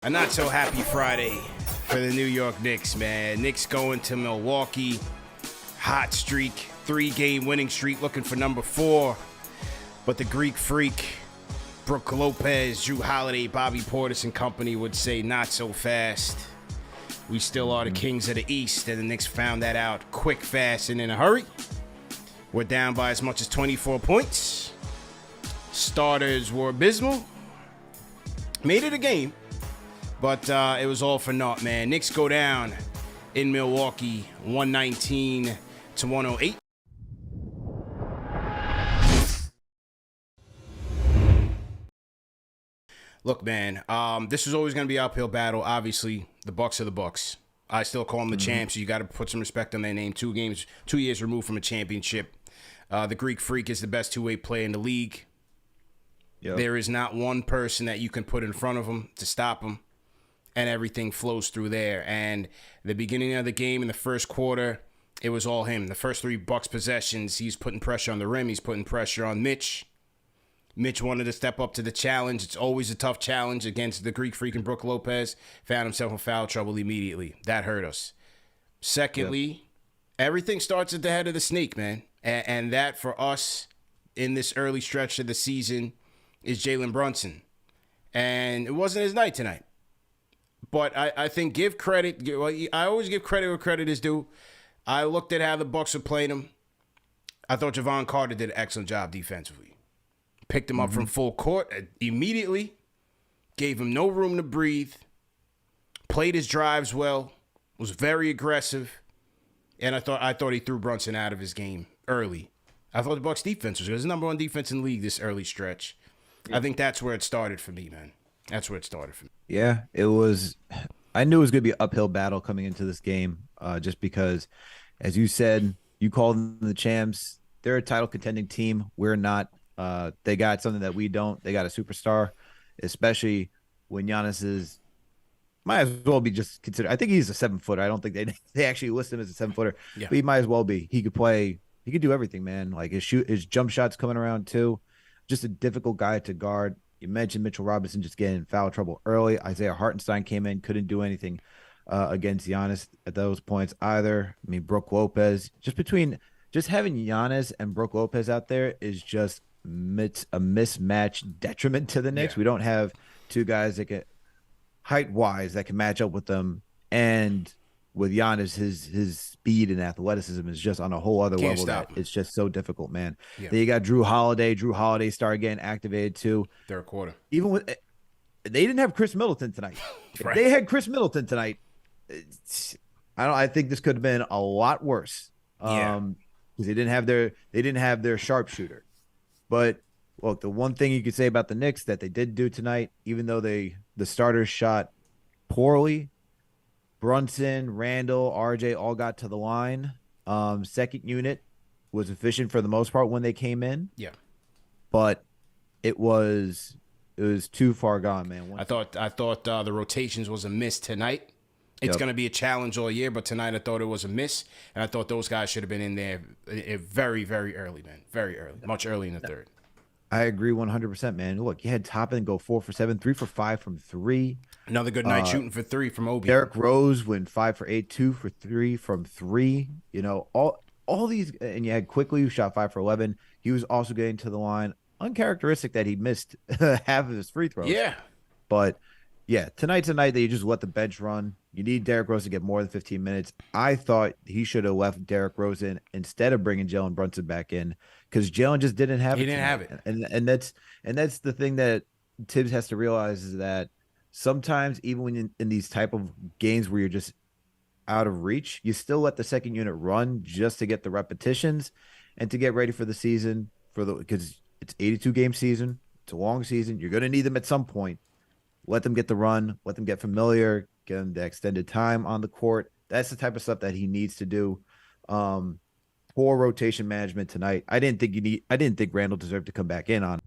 A not so happy Friday for the New York Knicks, man. Knicks going to Milwaukee. Hot streak, 3-game winning streak, looking for number 4. But the Greek Freak, Brook Lopez, Drew Holiday, Bobby Portis and company would say not so fast. We still are the kings of the East, and the Knicks found that out quick, fast, and in a hurry. We're down by as much as 24 points. Starters were abysmal. Made it a game. But it was all for naught, man. Knicks go down in Milwaukee, 119-108. Look, man, this is always going to be an uphill battle. Obviously, the Bucks are the Bucks. I still call them the champs. So you got to put some respect on their name. 2 years removed from a championship. The Greek Freak is the best two-way player in the league. Yep. There is not one person that you can put in front of him to stop him. And everything flows through there. And the beginning of the game in the first quarter, it was all him. The first 3 Bucks possessions, he's putting pressure on the rim. He's putting pressure on Mitch. Mitch wanted to step up to the challenge. It's always a tough challenge against the Greek freaking Brook Lopez. Found himself in foul trouble immediately. That hurt us. Secondly, everything starts at the head of the snake, man. And that for us in this early stretch of the season is Jalen Brunson. And it wasn't his night tonight. But I think give credit. I always give credit where credit is due. I looked at how the Bucks were playing him. I thought Javon Carter did an excellent job defensively. Picked him up from full court immediately. Gave him no room to breathe. Played his drives well. Was very aggressive. And I thought he threw Brunson out of his game early. I thought the Bucks defense was good. It was the number 1 defense in the league this early stretch. Yeah. I think that's where it started for me, man. That's where it started for me. Yeah, it was. I knew it was going to be an uphill battle coming into this game, just because, as you said, you called them the champs. They're a title contending team. We're not. They got something that we don't. They got a superstar, especially when Giannis is. Might as well be just considered. I think he's a 7-footer. I don't think they actually list him as a 7-footer. Yeah. But he might as well be. He could play. He could do everything, man. Like his jump shots coming around too. Just a difficult guy to guard. You mentioned Mitchell Robinson just getting in foul trouble early. Isaiah Hartenstein came in, couldn't do anything against Giannis at those points either. I mean, Brook Lopez, just having Giannis and Brook Lopez out there is just a mismatch detriment to the Knicks. Yeah. We don't have 2 guys that can height-wise that can match up with them. And with Giannis, his speed and athleticism is just on a whole other level. It's just so difficult, man. Yeah. Then you got Drew Holiday. Drew Holiday started getting activated too. Third quarter. Even with they didn't have Chris Middleton tonight. Right. If they had Chris Middleton tonight, I think this could have been a lot worse. Because they didn't have their sharpshooter. But look, the one thing you could say about the Knicks that they did do tonight, even though the starters shot poorly. Brunson, Randall, RJ all got to the line. Second unit was efficient for the most part when they came in. Yeah. But it was too far gone, man. I thought the rotations was a miss tonight. It's going to be a challenge all year, but tonight I thought it was a miss, and I thought those guys should have been in there very, very early, man. Very early. Much early in the third. I agree 100%, man. Look, you had Toppin go 4 for 7, 3 for 5 from 3. Another good night shooting for 3 from Obi. Derrick Rose went 5 for 8, 2 for 3 from 3. You know, all these, and you had Quickly who shot 5 for 11. He was also getting to the line. Uncharacteristic that he missed half of his free throws. Yeah. But yeah, tonight's a night that you just let the bench run. You need Derrick Rose to get more than 15 minutes. I thought he should have left Derrick Rose in instead of bringing Jalen Brunson back in because Jalen just didn't have it. He didn't have it. And that's the thing that Tibbs has to realize is that sometimes even when in these type of games where you're just out of reach, you still let the second unit run just to get the repetitions and to get ready for the season because it's 82-game season. It's a long season. You're going to need them at some point. Let them get the run. Let them get familiar. Get them the extended time on the court. That's the type of stuff that he needs to do. Poor rotation management tonight. I didn't think Randall deserved to come back in on.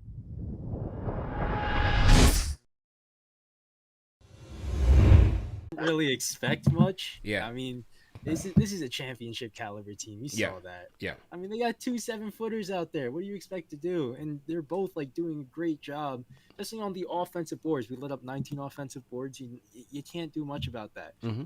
Really expect much. Yeah. I mean, This is a championship caliber team. You saw that. Yeah. I mean, they got 2 7-footers out there. What do you expect to do? And they're both like doing a great job, especially on the offensive boards. We lit up 19 offensive boards. You can't do much about that. Mm-hmm.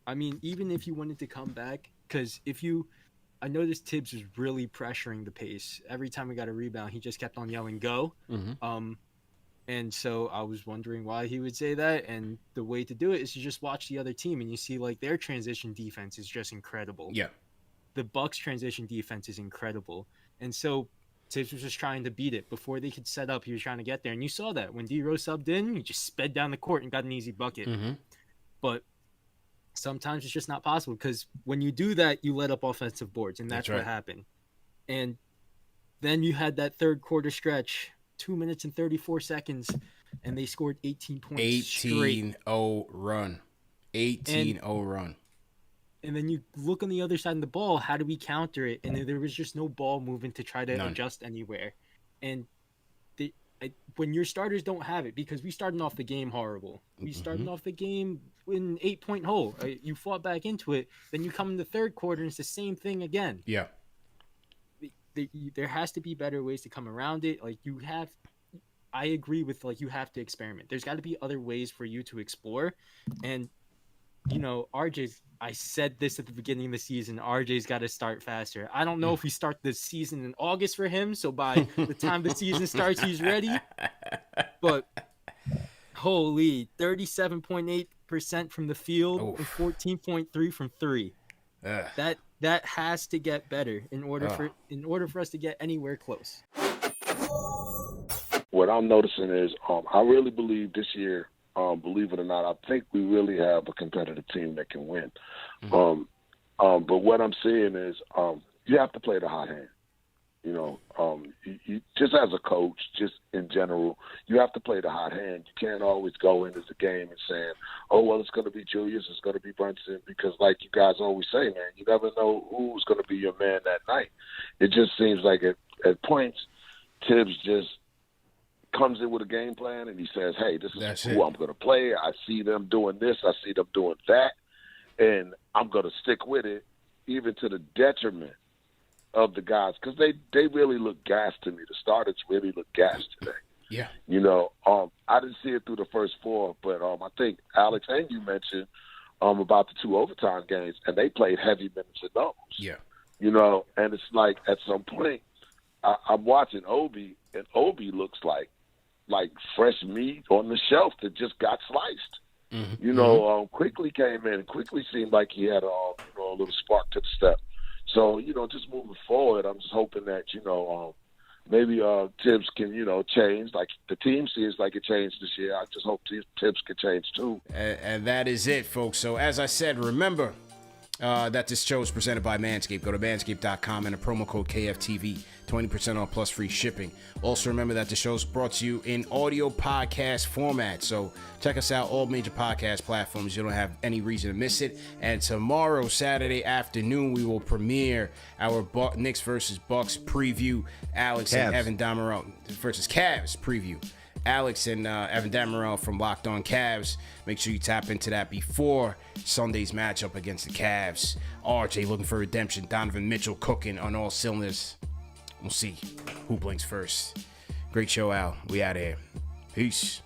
I mean, even if you wanted to come back, because I noticed Tibbs was really pressuring the pace. Every time we got a rebound, he just kept on yelling, "Go!" Mm-hmm. And so I was wondering why he would say that. And the way to do it is to just watch the other team, and you see like their transition defense is just incredible. Yeah. The Bucks transition defense is incredible. And so Tibbs was just trying to beat it. Before they could set up, he was trying to get there. And you saw that when D-Rose subbed in, he just sped down the court and got an easy bucket. Mm-hmm. But sometimes it's just not possible, because when you do that, you let up offensive boards, and that's right. what happened. And then you had that third quarter stretch, 2 minutes and 34 seconds, and they scored 18 points 18-0 run. 18-0 run. And then you look on the other side of the ball, how do we counter it? And there was just no ball movement to try to adjust anywhere. And when your starters don't have it, because we started off the game horrible. We started off the game in an 8-point hole. You fought back into it. Then you come in the third quarter, and it's the same thing again. Yeah. There has to be better ways to come around it. Like I agree with you have to experiment. There's got to be other ways for you to explore. And, I said this at the beginning of the season, RJ's got to start faster. I don't know if we start the season in August for him, so by the time the season starts, he's ready. But holy, 37.8% from the field and 14.3 from three. That has to get better in order for us to get anywhere close. What I'm noticing is I really believe this year, believe it or not, I think we really have a competitive team that can win. But what I'm seeing is you have to play the hot hand. You just as a coach, just in general, you have to play the hot hand. You can't always go into the game and saying, "Oh, well, it's going to be Julius, it's going to be Brunson," because, like you guys always say, man, you never know who's going to be your man that night. It just seems like at points, Tibbs just comes in with a game plan and he says, "Hey, this is who I'm going to play. I see them doing this. I see them doing that, and I'm going to stick with it, even to the detriment of the guys," because they really look gassed to me. The starters really look gassed today. Yeah. I didn't see it through the first four, but I think Alex and you mentioned about the 2 overtime games, and they played heavy minutes in those. Yeah. And it's like at some point I'm watching Obi, and Obi looks like fresh meat on the shelf that just got sliced. Mm-hmm. Quickly came in, and quickly seemed like he had a little spark to the step. So, just moving forward, I'm just hoping that, maybe Tibbs can, change. Like the team seems like it changed this year. I just hope Tibbs can change too. And that is it, folks. So as I said, remember that this show is presented by Manscaped. Go to manscaped.com and a promo code KFTV, 20% off plus free shipping. Also remember that the show is brought to you in audio podcast format. So check us out, all major podcast platforms. You don't have any reason to miss it. And tomorrow, Saturday afternoon, we will premiere our Knicks versus Bucks preview. Alex and Evan Damerel versus Cavs preview. Alex and Evan Damerel from Locked On Cavs. Make sure you tap into that before Sunday's matchup against the Cavs. RJ looking for redemption. Donovan Mitchell cooking on all cylinders. We'll see who blinks first. Great show, Al. We out of here. Peace.